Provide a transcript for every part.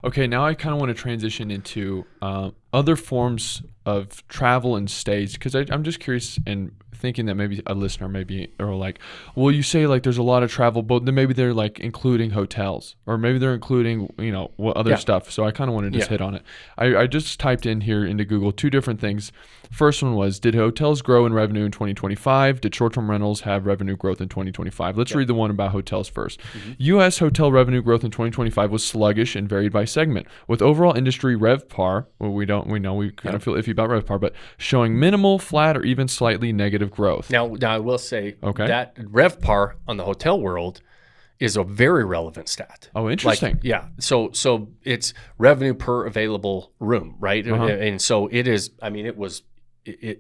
Okay, now I kind of want to transition into other forms of travel and stays because I'm just curious and thinking that maybe a listener maybe or like, well, you say like there's a lot of travel, but then maybe they're like including hotels or maybe they're including what other Yeah. stuff. So I kind of want to just Yeah. hit on it. I just typed in here into Google two different things. First one was, did hotels grow in revenue in 2025? Did short-term rentals have revenue growth in 2025? Let's read the one about hotels first. U.S. hotel revenue growth in 2025 was sluggish and varied by segment, with overall industry RevPAR, well, we kind of feel iffy about RevPAR, but showing minimal, flat, or even slightly negative growth. Now I will say Okay. that RevPAR on the hotel world is a very relevant stat. Oh, interesting. So it's revenue per available room, right? And so it is. I mean,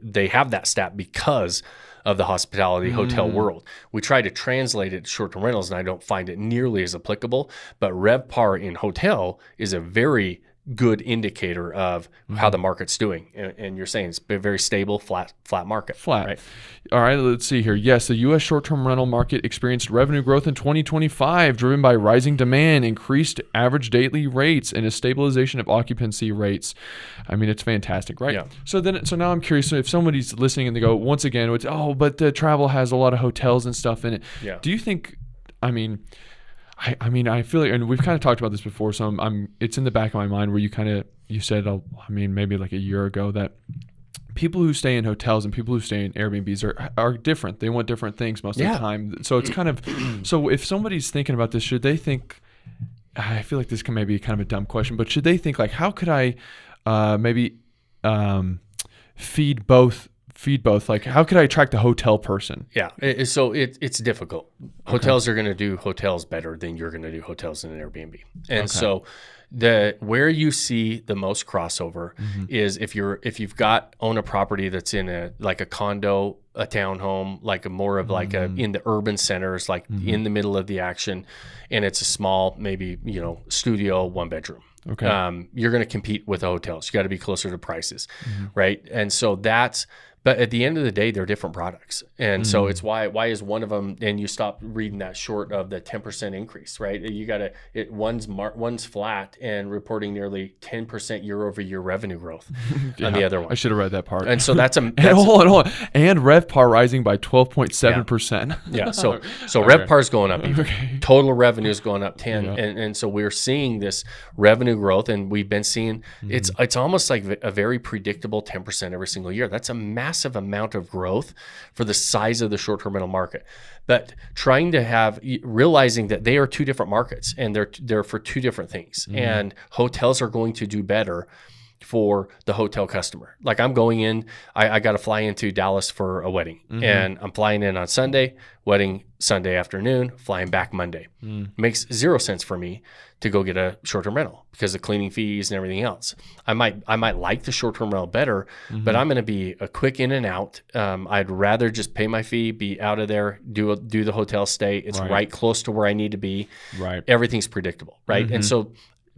they have that stat because of the hospitality hotel world. We try to translate it to short-term rentals, and I don't find it nearly as applicable. But RevPAR in hotel is a very good indicator of how the market's doing. And you're saying it's a very stable, flat market. Flat. Right? All right, let's see here. Yes, the U.S. short-term rental market experienced revenue growth in 2025, driven by rising demand, increased average daily rates, and a stabilization of occupancy rates. I mean, it's fantastic, right? Yeah. So now I'm curious. So if somebody's listening and they go, once again, it's, but travel has a lot of hotels and stuff in it. Yeah. Do you think? I mean, I feel like, and we've kind of talked about this before, so it's in the back of my mind where you said, maybe like a year ago that people who stay in hotels and people who stay in Airbnbs are different. They want different things most of the time. So it's kind of, so if somebody's thinking about this, should they think, I feel like this can maybe be kind of a dumb question, but should they think like, how could I feed both? Like, how could I attract the hotel person? Yeah. So it's difficult. Hotels are going to do hotels better than you're going to do hotels in an Airbnb. And so where you see the most crossover is if you've own a property that's in a condo, a townhome, like a more of like in the urban centers, like in the middle of the action, and it's a small, maybe, studio, 1 bedroom. Okay. You're going to compete with the hotels. You got to be closer to prices. Right. And so but at the end of the day, they're different products. And so it's why is one of them, and you stop reading that short of the 10% increase, right? You got one's flat and reporting nearly 10% year over year revenue growth on the other one. I should have read that part. And so that's and hold on. And RevPAR rising by 12.7%. Yeah. So RevPAR is going up. Total revenue is going up 10. And so we're seeing this revenue growth, and we've been seeing it's almost like a very predictable 10% every single year. That's a massive amount of growth for the size of the short-term rental market. But realizing that they are two different markets and they're for two different things. And hotels are going to do better for the hotel customer. Like I'm going in, I got to fly into Dallas for a wedding, and I'm flying in on Sunday, wedding Sunday afternoon, flying back Monday. Makes zero sense for me to go get a short-term rental because of cleaning fees and everything else. I might like the short-term rental better, but I'm going to be a quick in and out. I'd rather just pay my fee, be out of there, do the hotel stay. It's right close to where I need to be. Right. Everything's predictable, right? And so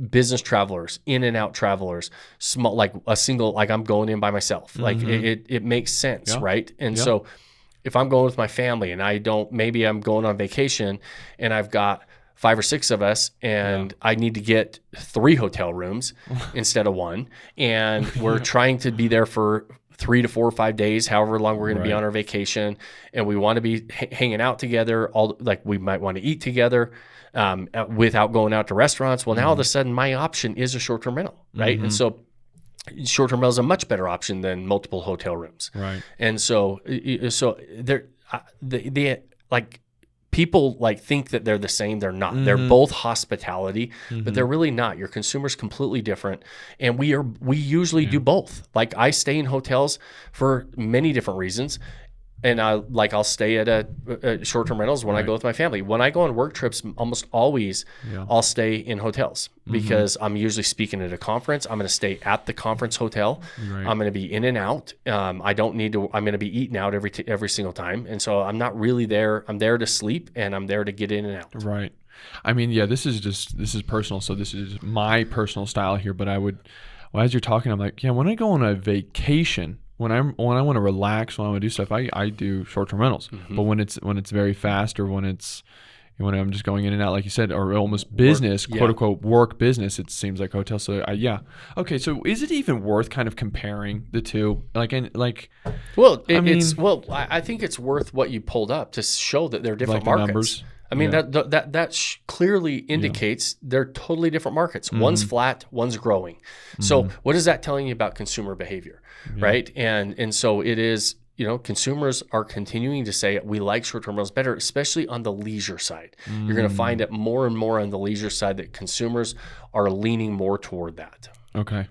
business travelers, in and out travelers, small, like a single, like I'm going in by myself, like it makes sense, right? And so if I'm going with my family and maybe I'm going on vacation and I've got 5 or 6 of us and I need to get 3 hotel rooms instead of 1, and we're trying to be there for 3 to 4 or 5 days, however long we're going to be on our vacation, and we want to be hanging out together, we might want to eat together without going out to restaurants. Well, now all of a sudden my option is a short-term rental, right? And so short-term rental is a much better option than multiple hotel rooms. Right. And so people think that they're the same. They're not. They're both hospitality, but they're really not. Your consumer's completely different, and we usually do both. Like I stay in hotels for many different reasons, and I'll stay at a short-term rentals when I go with my family. When I go on work trips, almost always I'll stay in hotels because I'm usually speaking at a conference. I'm going to stay at the conference hotel. Right. I'm going to be in and out. I don't need to. I'm going to be eating out every single time, and so I'm not really there. I'm there to sleep, and I'm there to get in and out. Right. I mean, this is personal. So this is my personal style here. But as you're talking, I'm like, when I go on a vacation. When I want to relax, when I want to do stuff, I do short-term rentals. But when it's very fast or when it's when I'm just going in and out, like you said, or almost business, Work, quote unquote, work business, it seems like hotels. So yeah. Okay. So is it even worth kind of comparing the two? Well, I think it's worth what you pulled up to show that they're different like the markets. Numbers. I mean, that clearly indicates they're totally different markets. One's flat, one's growing. So what is that telling you about consumer behavior, right? And so it is, consumers are continuing to say we like short-term rentals better, especially on the leisure side. You're going to find it more and more on the leisure side that consumers are leaning more toward that. Okay.